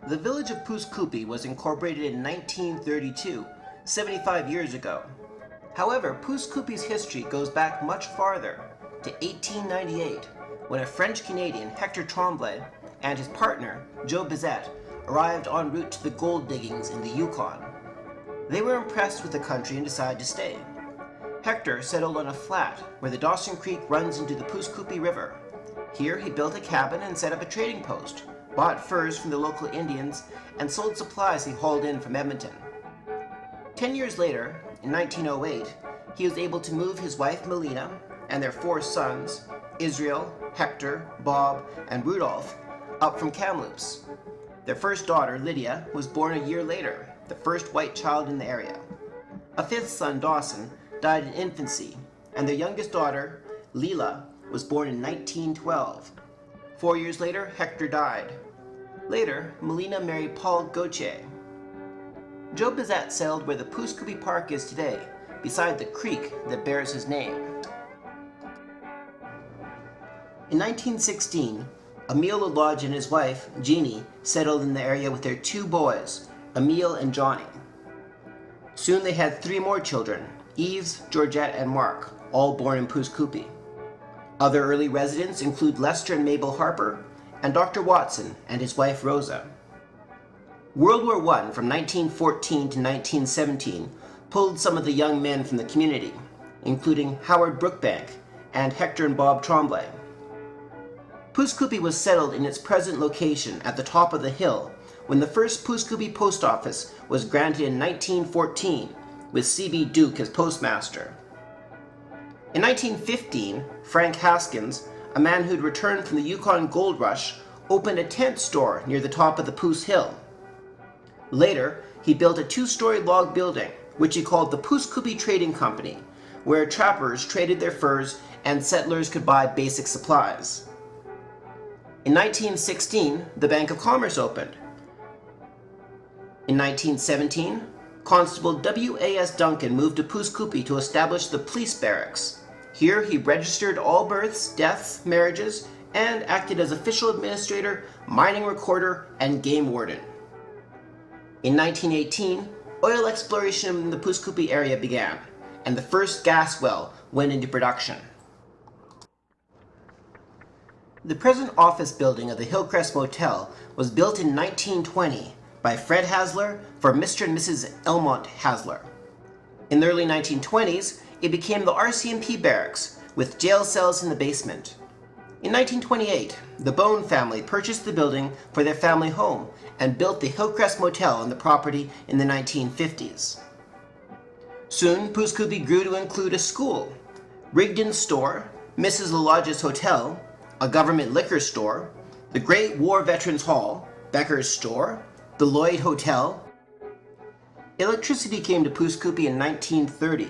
The village of Pouce was incorporated in 1932, 75 years ago. However, Pouce history goes back much farther, to 1898, when a French-Canadian, Hector Tremblay, and his partner, Joe Bizet, arrived en route to the gold diggings in the Yukon. They were impressed with the country and decided to stay. Hector settled on a flat where the Dawson Creek runs into the Pouce River. Here he built a cabin and set up a trading post, bought furs from the local Indians, and sold supplies he hauled in from Edmonton. 10 years later, in 1908, he was able to move his wife Melina and their 4 sons, Israel, Hector, Bob, and Rudolph, up from Kamloops. Their first daughter, Lydia, was born a year later, the first white child in the area. A 5th son, Dawson, died in infancy, and their youngest daughter, Leela, was born in 1912. 4 years later, Hector died. Later, Melina married Paul Gauthier. Joe Bizet settled where the Pouce Park is today, beside the creek that bears his name. In 1916, Emile Lalodge and his wife, Jeannie, settled in the area with their 2 boys, Emile and Johnny. Soon they had 3 more children, Yves, Georgette, and Mark, all born in Pouce. Other early residents include Lester and Mabel Harper, and Dr. Watson and his wife Rosa. World War I from 1914 to 1917 pulled some of the young men from the community, including Howard Brookbank and Hector and Bob Tremblay. Pouce was settled in its present location at the top of the hill when the first Pouce post office was granted in 1914, with C.B. Duke as postmaster. In 1915, Frank Haskins, a man who'd returned from the Yukon Gold Rush, opened a tent store near the top of the Pouce Hill. Later, he built a 2-story log building, which he called the Pouce Trading Company, where trappers traded their furs and settlers could buy basic supplies. In 1916, the Bank of Commerce opened. In 1917, Constable W.A.S. Duncan moved to Pouce to establish the police barracks. Here he registered all births, deaths, marriages, and acted as official administrator, mining recorder, and game warden. In 1918, oil exploration in the Pouce area began, and the first gas well went into production. The present office building of the Hillcrest Motel was built in 1920 by Fred Hasler for Mr. and Mrs. Elmont Hasler. In the early 1920s, it became the RCMP barracks, with jail cells in the basement. In 1928, the Bone family purchased the building for their family home and built the Hillcrest Motel on the property in the 1950s. Soon, Pouce grew to include a school, Rigdon's store, Mrs. Lalodge's hotel, a government liquor store, the Great War Veterans Hall, Becker's store, the Lloyd Hotel. Electricity came to Pouce in 1930.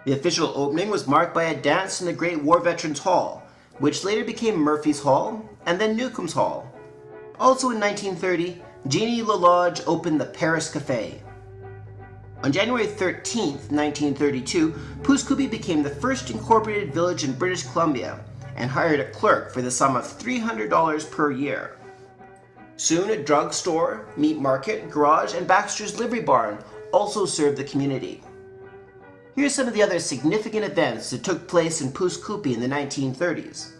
The official opening was marked by a dance in the Great War Veterans Hall, which later became Murphy's Hall and then Newcomb's Hall. Also in 1930, Jeannie Lalodge opened the Paris Café. On January 13, 1932, Pouce became the first incorporated village in British Columbia and hired a clerk for the sum of $300 per year. Soon a drugstore, meat market, garage, and Baxter's Livery Barn also served the community. Here are some of the other significant events that took place in Pouce in the 1930s.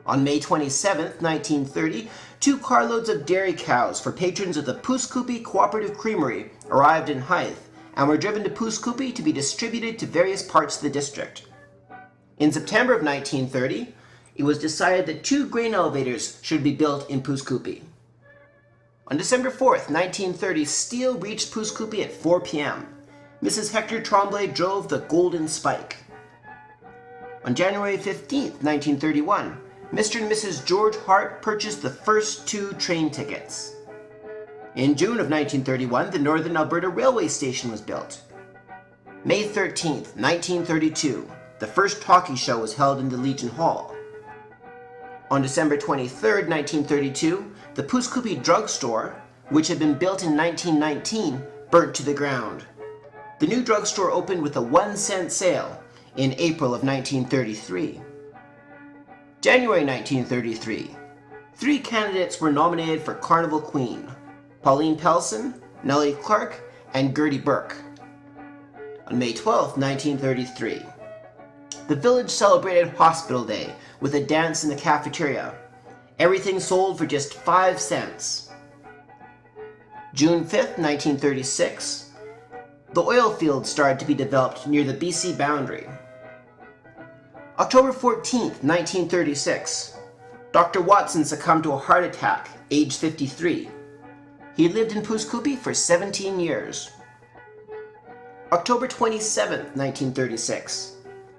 On May 27, 1930, 2 carloads of dairy cows for patrons of the Pouce Cooperative Creamery arrived in Hythe and were driven to Pouce to be distributed to various parts of the district. In September of 1930, it was decided that 2 grain elevators should be built in Pouce. On December 4, 1930, steel reached Pouce at 4 p.m. Mrs. Hector Tremblay drove the Golden Spike. On January 15, 1931, Mr. and Mrs. George Hart purchased the first 2 train tickets. In June of 1931, the Northern Alberta Railway Station was built. May 13, 1932, the first talkie show was held in the Legion Hall. On December 23, 1932, the Pouce drugstore, which had been built in 1919, burnt to the ground. The new drugstore opened with a 1-cent sale in April of 1933. January 1933. 3 candidates were nominated for Carnival Queen. Pauline Pelson, Nellie Clark, and Gertie Burke. On May 12, 1933, the village celebrated Hospital Day with a dance in the cafeteria. Everything sold for just 5 cents. June 5, 1936, the oil fields started to be developed near the BC boundary. October 14, 1936, Dr. Watson succumbed to a heart attack, age 53. He lived in Pouce Coupe for 17 years. October 27, 1936,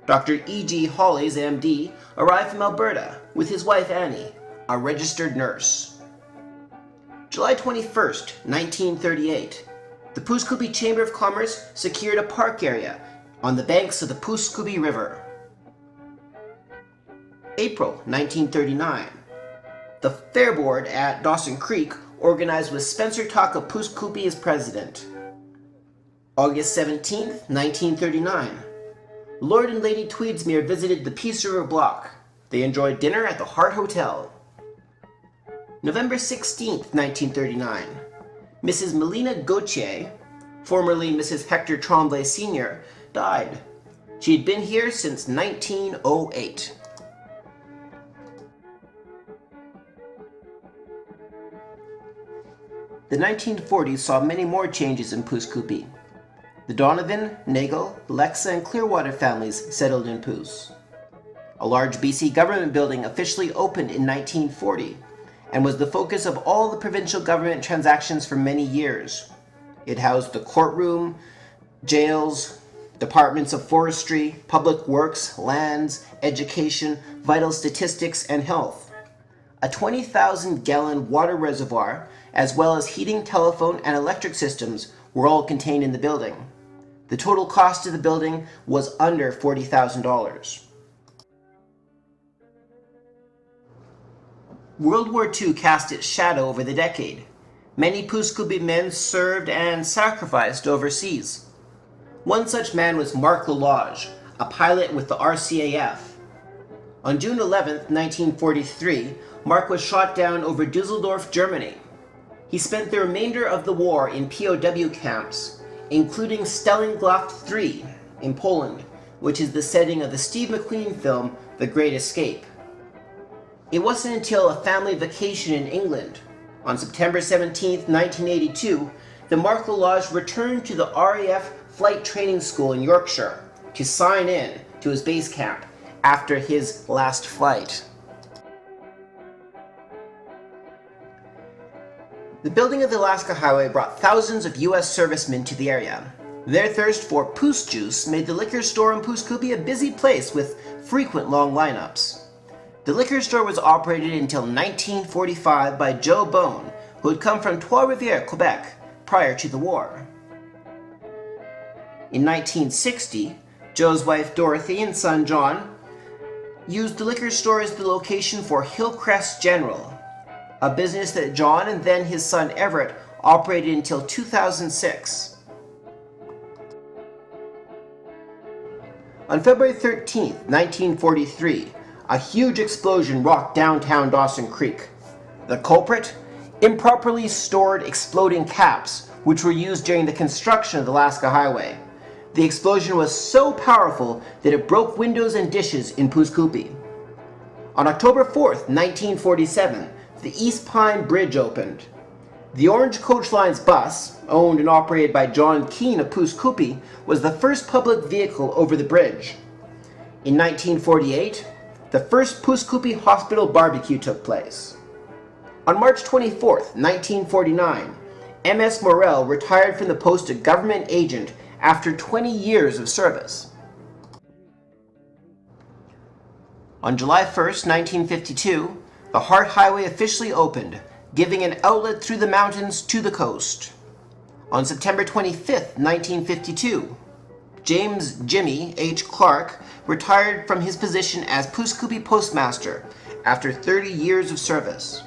Dr. E.G. Hollies, MD, arrived from Alberta with his wife Annie, a registered nurse. July 21, 1938, the Pouce Coupe Chamber of Commerce secured a park area on the banks of the Pouce Coupe River. April 1939, the Fair Board at Dawson Creek organized with Spencer Tuck of Pouce Coupe as president. August 17, 1939, Lord and Lady Tweedsmuir visited the Peace River Block. They enjoyed dinner at the Hart Hotel. November 16, 1939, Mrs. Melina Gauthier, formerly Mrs. Hector Tremblay Sr., died. She had been here since 1908. The 1940s saw many more changes in Pouce Coupe. The Donovan, Nagel, Lexa, and Clearwater families settled in Pouce. A large BC government building officially opened in 1940 and was the focus of all the provincial government transactions for many years. It housed the courtroom, jails, departments of forestry, public works, lands, education, vital statistics, and health. A 20,000-gallon water reservoir, as well as heating, telephone, and electric systems were all contained in the building. The total cost of the building was under $40,000. World War II cast its shadow over the decade. Many Pouce Coupe men served and sacrificed overseas. One such man was Marc Lalage, a pilot with the RCAF. On June 11, 1943, Marc was shot down over Dusseldorf, Germany. He spent the remainder of the war in POW camps, including Stalingrad III in Poland, which is the setting of the Steve McQueen film The Great Escape. It wasn't until a family vacation in England, on September 17, 1982, that Marc Lalage returned to the RAF Flight Training School in Yorkshire to sign in to his base camp after his last flight. The building of the Alaska Highway brought thousands of U.S. servicemen to the area. Their thirst for Pouce juice made the liquor store in Pouce Coupe a busy place with frequent long lineups. The liquor store was operated until 1945 by Joe Bone, who had come from Trois-Rivières, Quebec, prior to the war. In 1960, Joe's wife Dorothy and son John used the liquor store as the location for Hillcrest General, a business that John and then his son Everett operated until 2006. On February 13, 1943, a huge explosion rocked downtown Dawson Creek. The culprit? Improperly stored exploding caps, which were used during the construction of the Alaska Highway. The explosion was so powerful that it broke windows and dishes in Pouce Coupe. On October 4, 1947, the East Pine Bridge opened. The Orange Coach Line's bus, owned and operated by John Keane of Pouce Coupe, was the first public vehicle over the bridge. In 1948, the first Pouce Coupe hospital barbecue took place. On March 24, 1949, M.S. Morrell retired from the post of government agent after 20 years of service. On July 1, 1952, the Hart Highway officially opened, giving an outlet through the mountains to the coast. On September 25, 1952, James Jimmy H. Clark retired from his position as Pouce Coupe postmaster after 30 years of service.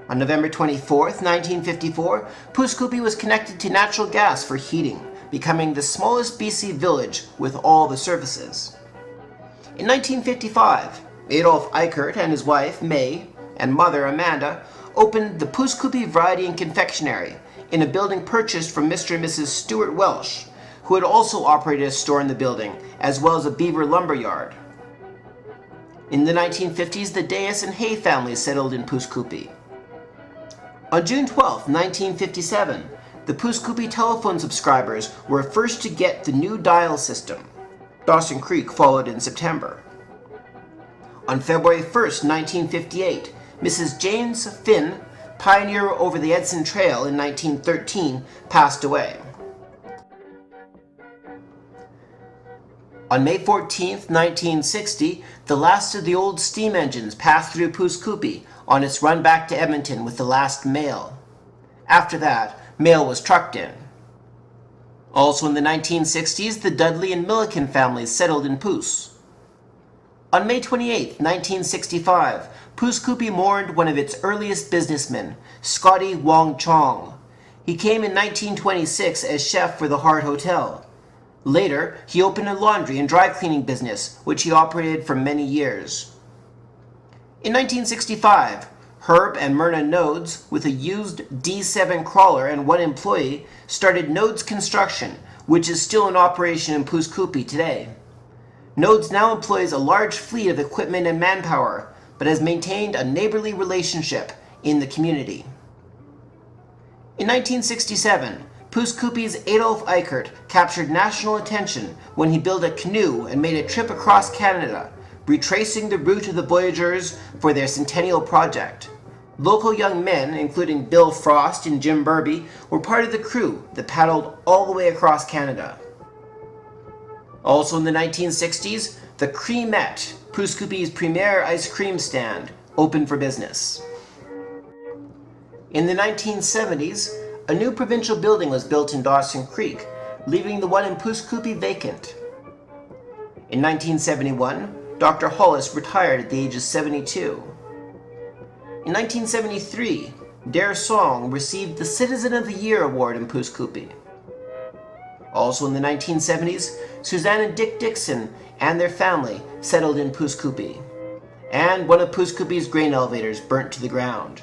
On November 24, 1954, Pouce Coupe was connected to natural gas for heating, becoming the smallest BC village with all the services. In 1955, Adolf Eichert and his wife, May, and mother, Amanda, opened the Pouce Coupe Variety and Confectionery in a building purchased from Mr. and Mrs. Stuart Welsh, who had also operated a store in the building, as well as a beaver lumber yard. In the 1950s, the Deas and Hay families settled in Pouce Coupe. On June 12, 1957, the Pouce Coupe telephone subscribers were first to get the new dial system. Dawson Creek followed in September. On February 1, 1958, Mrs. James Finn, pioneer over the Edson Trail in 1913, passed away. On May 14, 1960, the last of the old steam engines passed through Pouce Coupe on its run back to Edmonton with the last mail. After that, mail was trucked in. Also in the 1960s, the Dudley and Milliken families settled in Pouce. On May 28, 1965, Pouce Coupe mourned one of its earliest businessmen, Scotty Wong Chong. He came in 1926 as chef for the Hart Hotel. Later, he opened a laundry and dry cleaning business, which he operated for many years. In 1965, Herb and Myrna Nodes, with a used D7 crawler and one employee, started Nodes Construction, which is still in operation in Pouce Coupe today. Nodes now employs a large fleet of equipment and manpower, but has maintained a neighborly relationship in the community. In 1967, Pouce Coupe's Adolf Eichert captured national attention when he built a canoe and made a trip across Canada, retracing the route of the voyageurs for their centennial project. Local young men, including Bill Frost and Jim Burby, were part of the crew that paddled all the way across Canada. Also in the 1960s, the Creamette, Pouce Coupe's premier ice cream stand, opened for business. In the 1970s, a new provincial building was built in Dawson Creek, leaving the one in Pouce Coupe vacant. In 1971, Dr. Hollis retired at the age of 72. In 1973, Dare Song received the Citizen of the Year award in Pouce Coupe. Also in the 1970s, Suzanne and Dick Dixon and their family settled in Pouce Coupe, and one of Pouce Coupe's grain elevators burnt to the ground.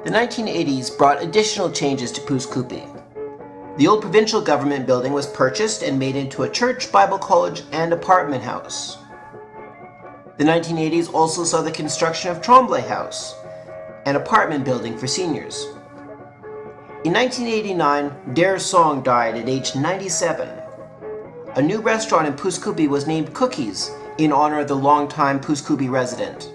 The 1980s brought additional changes to Pouce Coupe. The old provincial government building was purchased and made into a church, Bible college, and apartment house. The 1980s also saw the construction of Tremblay House, an apartment building for seniors. In 1989, Dare Song died at age 97. A new restaurant in Pouce Coupe was named Cookies in honor of the longtime Pouce Coupe resident.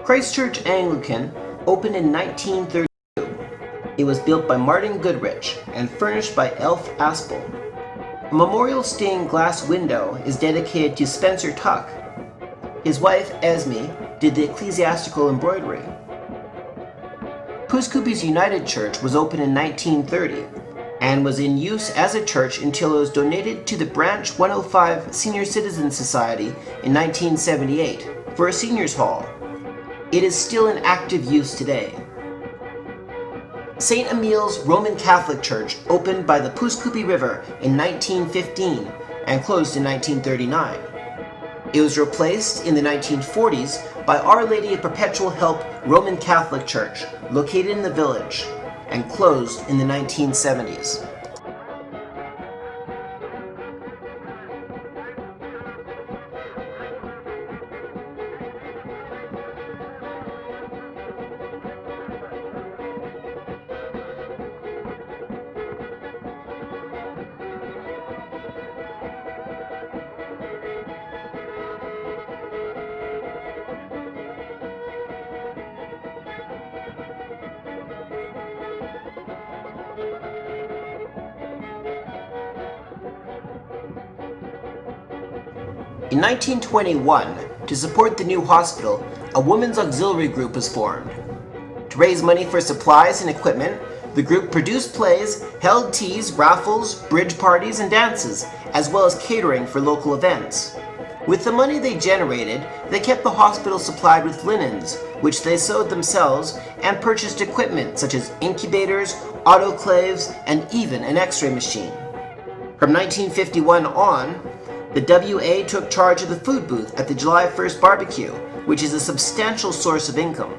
Christchurch Anglican opened in 1932. It was built by Martin Goodrich and furnished by Elf Aspel. A memorial stained glass window is dedicated to Spencer Tuck. His wife, Esme, did the ecclesiastical embroidery. Pouce Coupe's United Church was opened in 1930 and was in use as a church until it was donated to the Branch 105 Senior Citizen Society in 1978 for a seniors hall. It is still in active use today. St. Emile's Roman Catholic Church opened by the Pouce Coupe River in 1915 and closed in 1939. It was replaced in the 1940s by Our Lady of Perpetual Help Roman Catholic Church, located in the village, and closed in the 1970s. In 1921, to support the new hospital, a women's auxiliary group was formed. To raise money for supplies and equipment, the group produced plays, held teas, raffles, bridge parties, and dances, as well as catering for local events. With the money they generated, they kept the hospital supplied with linens, which they sewed themselves, and purchased equipment such as incubators, autoclaves, and even an x-ray machine. From 1951 on, the WA took charge of the food booth at the July 1st barbecue, which is a substantial source of income.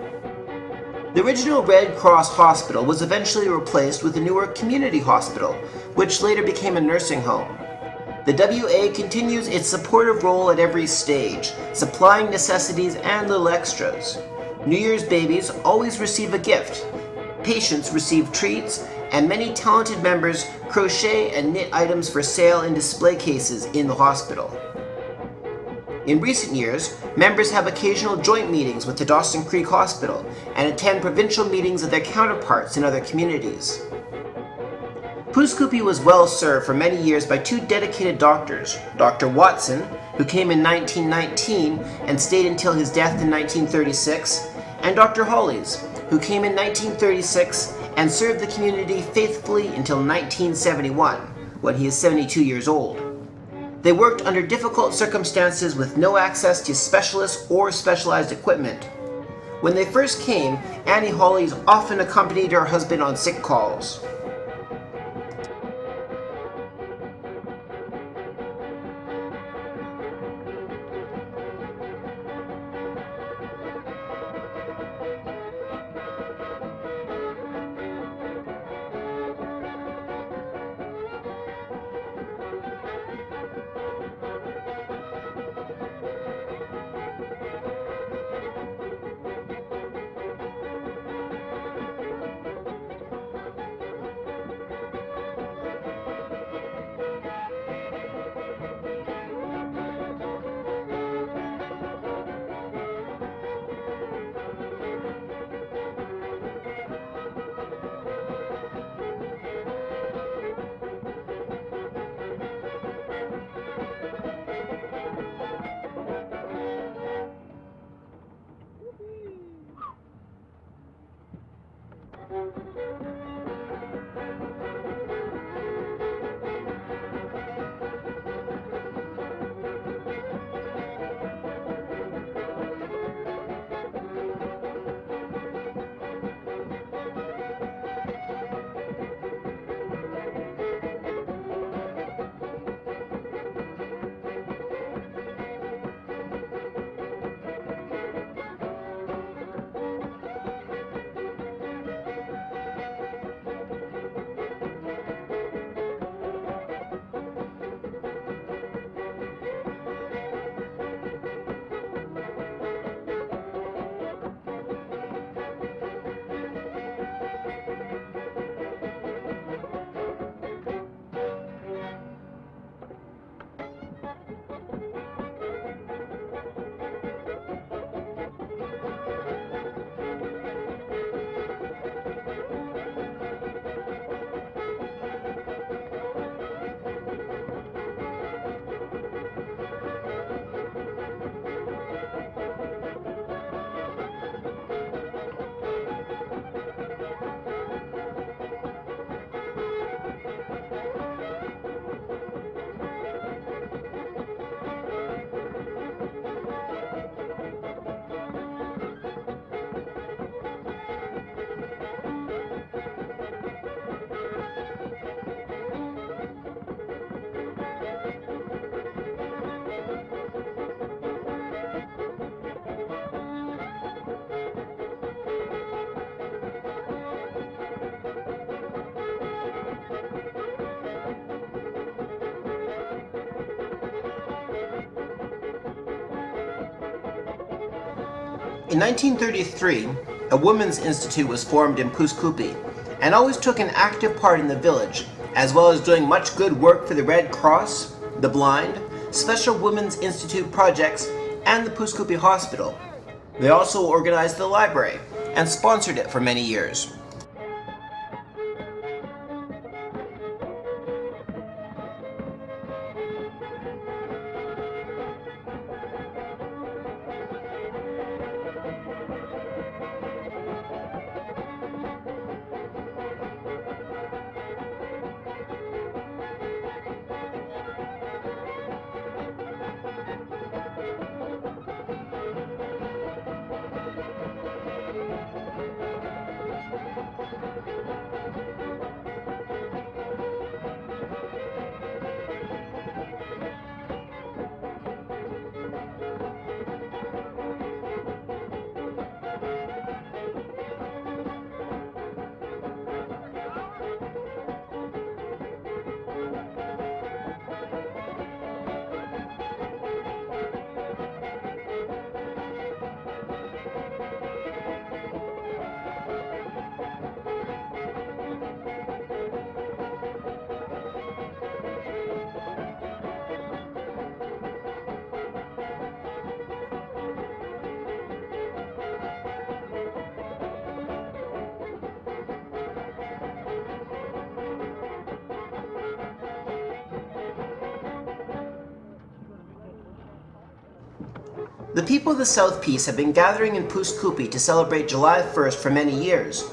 The original Red Cross hospital was eventually replaced with a newer community hospital, which later became a nursing home. The WA continues its supportive role at every stage, supplying necessities and little extras. New Year's babies always receive a gift, patients receive treats, and many talented members crochet and knit items for sale in display cases in the hospital. In recent years, members have occasional joint meetings with the Dawson Creek Hospital and attend provincial meetings of their counterparts in other communities. Pouce Coupe was well served for many years by two dedicated doctors, Dr. Watson, who came in 1919 and stayed until his death in 1936, and Dr. Hollies, who came in 1936 and served the community faithfully until 1971, when he is 72 years old. They worked under difficult circumstances with no access to specialists or specialized equipment. When they first came, Annie Hollies often accompanied her husband on sick calls. In 1933, a women's institute was formed in Pouce and always took an active part in the village, as well as doing much good work for the Red Cross, the blind, special women's institute projects, and the Pouce Hospital. They also organized the library and sponsored it for many years. The people of the South Peace have been gathering in Pouce Coupe to celebrate July 1st for many years.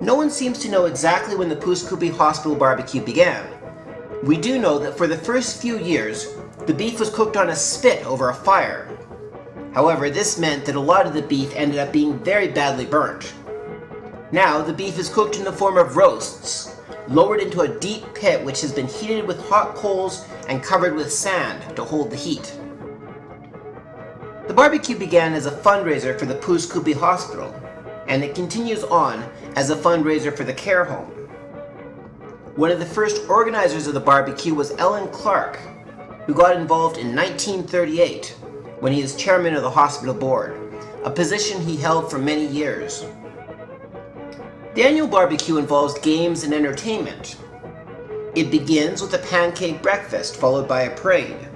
No one seems to know exactly when the Pouce Coupe Hospital barbecue began. We do know that for the first few years, the beef was cooked on a spit over a fire. However, this meant that a lot of the beef ended up being very badly burnt. Now, the beef is cooked in the form of roasts, lowered into a deep pit which has been heated with hot coals and covered with sand to hold the heat. The barbecue began as a fundraiser for the Pouce Coupe Hospital, and it continues on as a fundraiser for the care home. One of the first organizers of the barbecue was Ellen Clark, who got involved in 1938 when he was chairman of the hospital board, a position he held for many years. The annual barbecue involves games and entertainment. It begins with a pancake breakfast followed by a parade.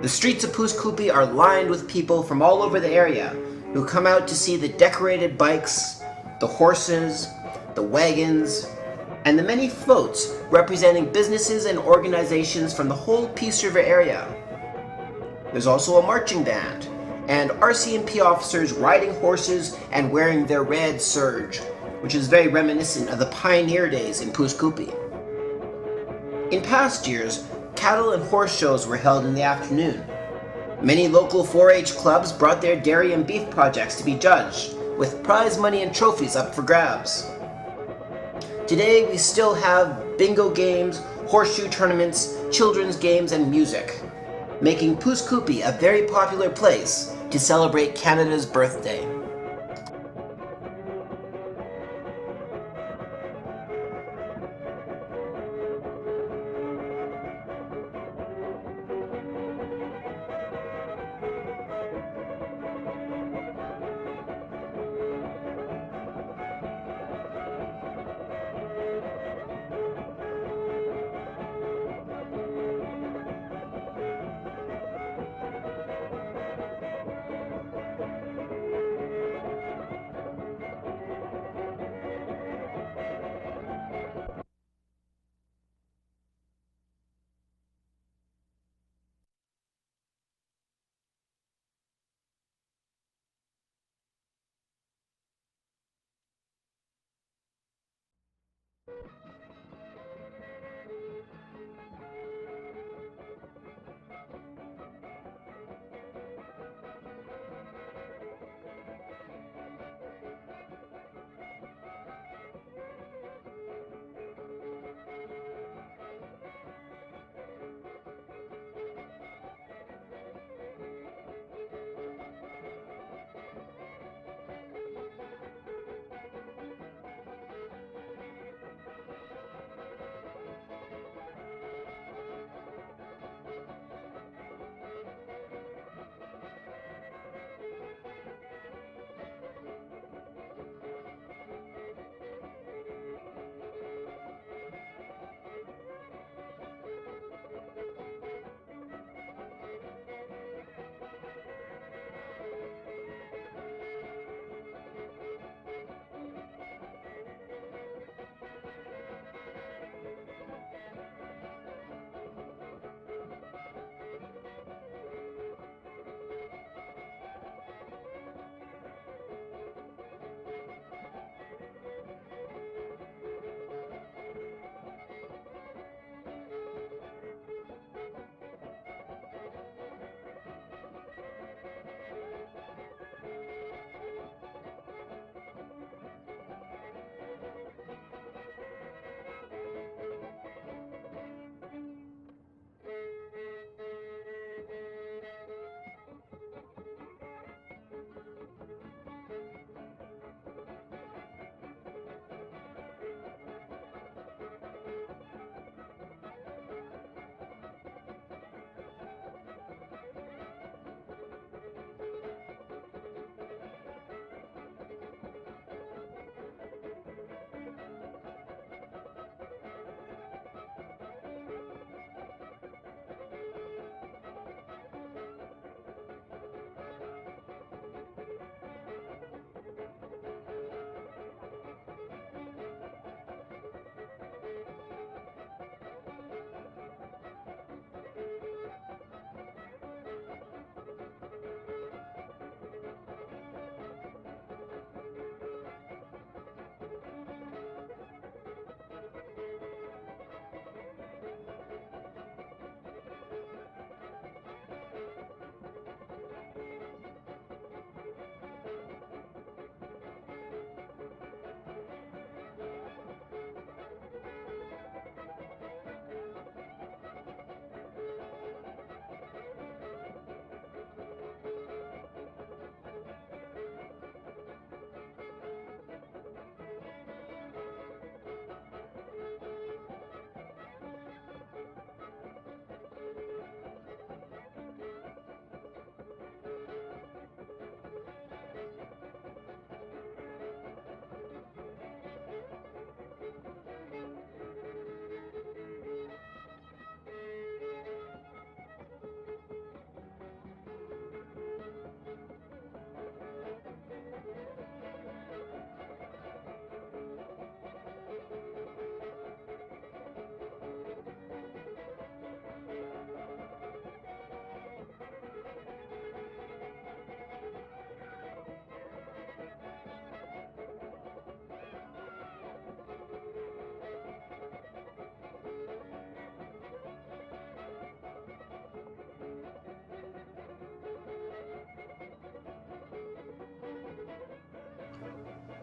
The streets of Pouce Coupe are lined with people from all over the area who come out to see the decorated bikes, the horses, the wagons, and the many floats representing businesses and organizations from the whole Peace River area. There's also a marching band, and RCMP officers riding horses and wearing their red serge, which is very reminiscent of the pioneer days in Pouce Coupe. In past years, cattle and horse shows were held in the afternoon. Many local 4-H clubs brought their dairy and beef projects to be judged, with prize money and trophies up for grabs. Today we still have bingo games, horseshoe tournaments, children's games, and music, making Pouce Coupe a very popular place to celebrate Canada's birthday.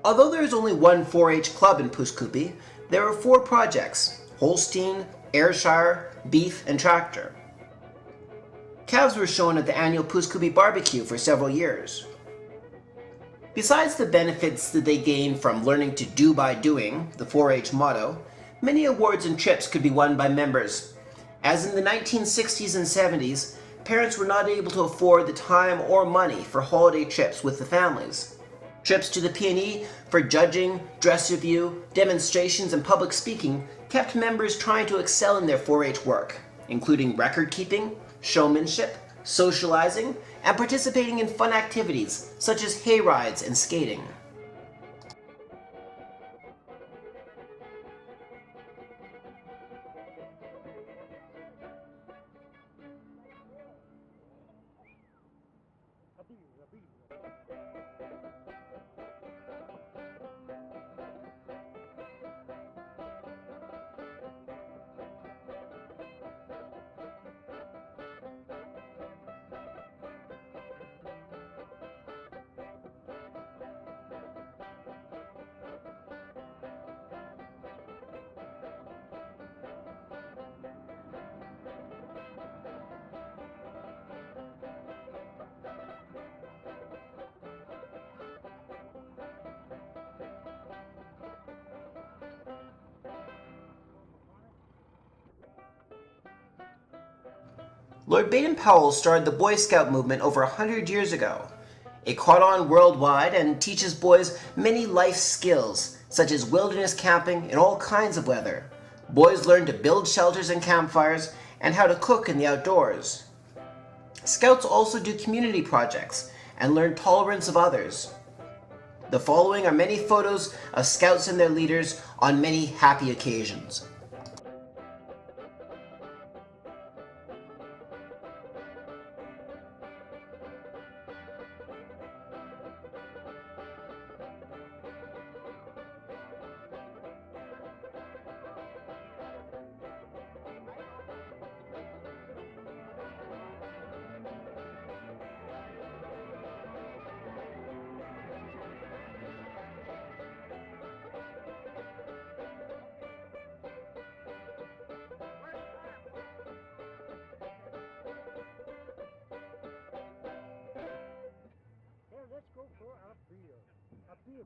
Although there is only one 4-H club in Pouce Coupe, there are 4 projects: Holstein, Ayrshire, Beef, and Tractor. Calves were shown at the annual Pouce Coupe barbecue for several years. Besides the benefits that they gain from learning to do by doing, the 4-H motto, many awards and trips could be won by members. As in the 1960s and 70s, parents were not able to afford the time or money for holiday trips with the families. Trips to the P&E for judging, dress review, demonstrations, and public speaking kept members trying to excel in their 4-H work, including record keeping, showmanship, socializing, and participating in fun activities such as hay rides and skating. Lord Baden-Powell started the Boy Scout movement over 100 years ago. It caught on worldwide and teaches boys many life skills, such as wilderness camping in all kinds of weather. Boys learn to build shelters and campfires and how to cook in the outdoors. Scouts also do community projects and learn tolerance of others. The following are many photos of Scouts and their leaders on many happy occasions. Let's go for a beer. A beer.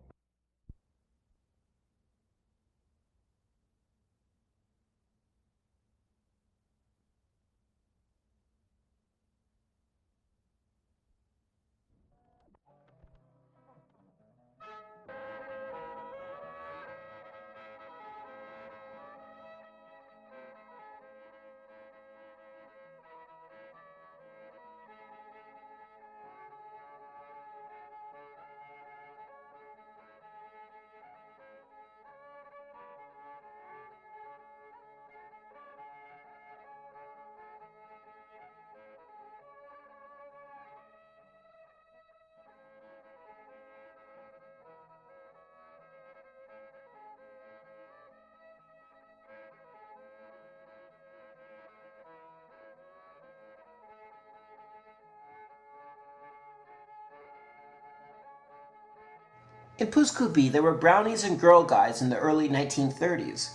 In Pouce Coupe, there were brownies and Girl Guides in the early 1930s.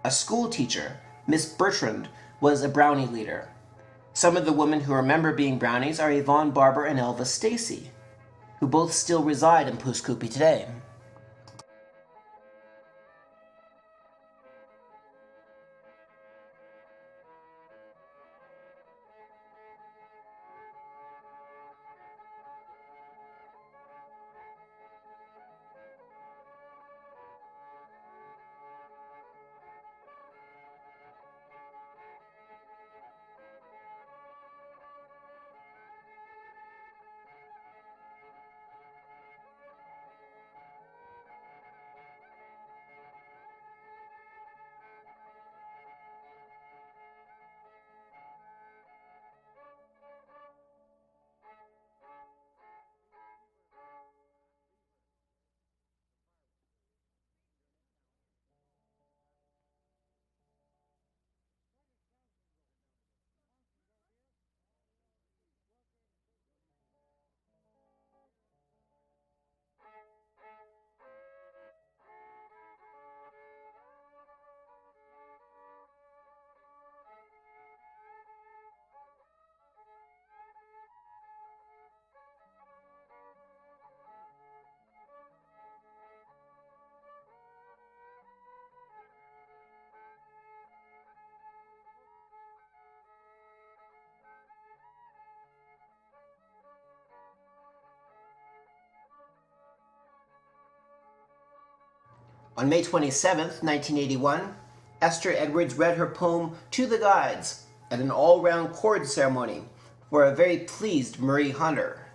A school teacher, Miss Bertrand, was a brownie leader. Some of the women who remember being brownies are Yvonne Barber and Elva Stacy, who both still reside in Pouce Coupe today. On May 27, 1981, Esther Edwards read her poem To the Guides at an all-round chord ceremony for a very pleased Marie Hunter.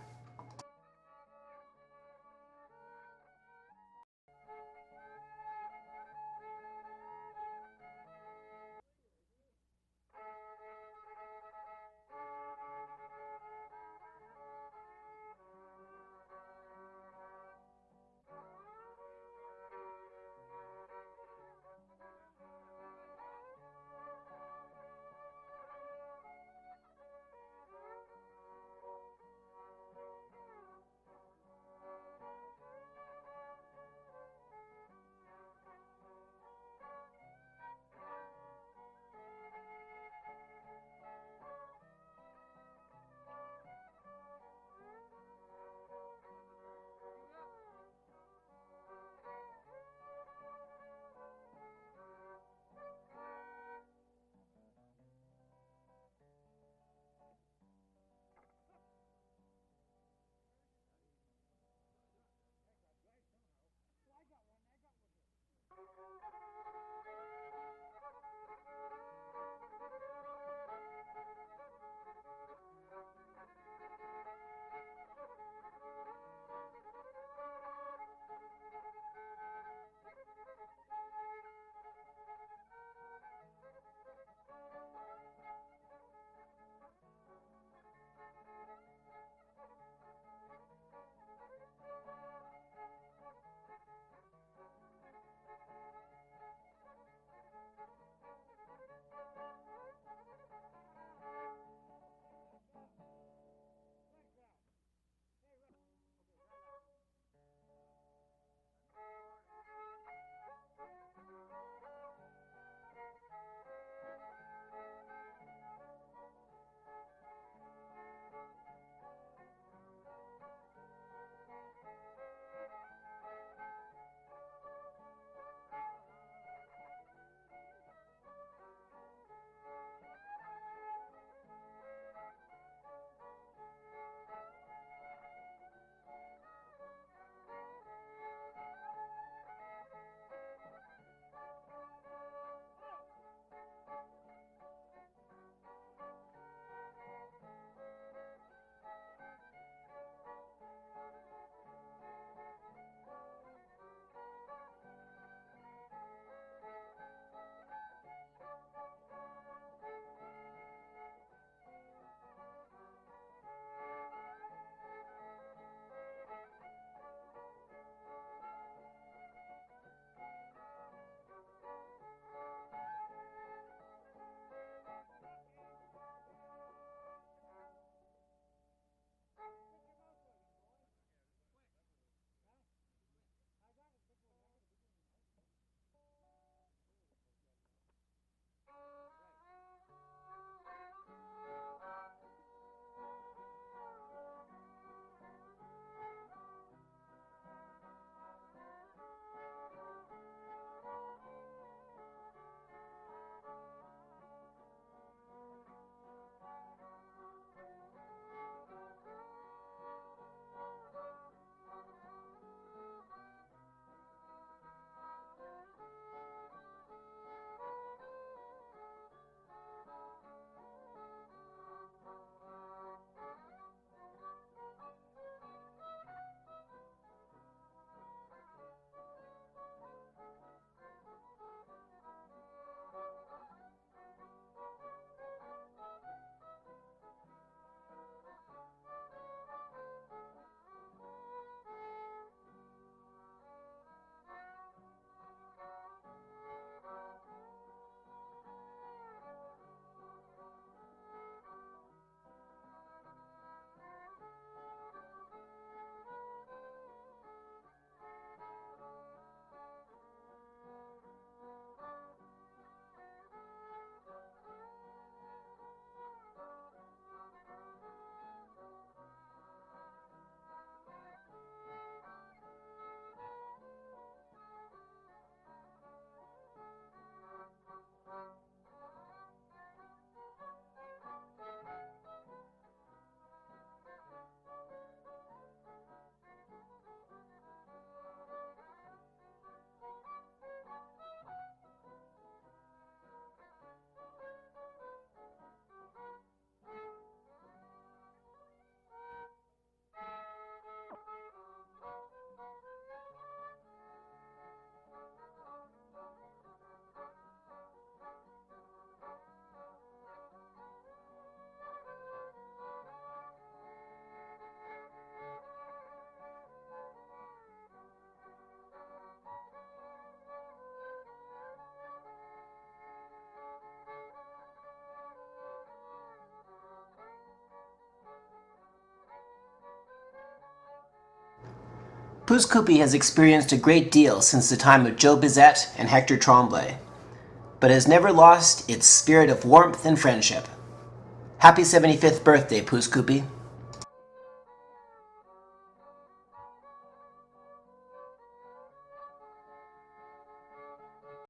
Pouce Coupe has experienced a great deal since the time of Joe Bizet and Hector Tremblay, but has never lost its spirit of warmth and friendship. Happy 75th birthday, Pouce Coupe.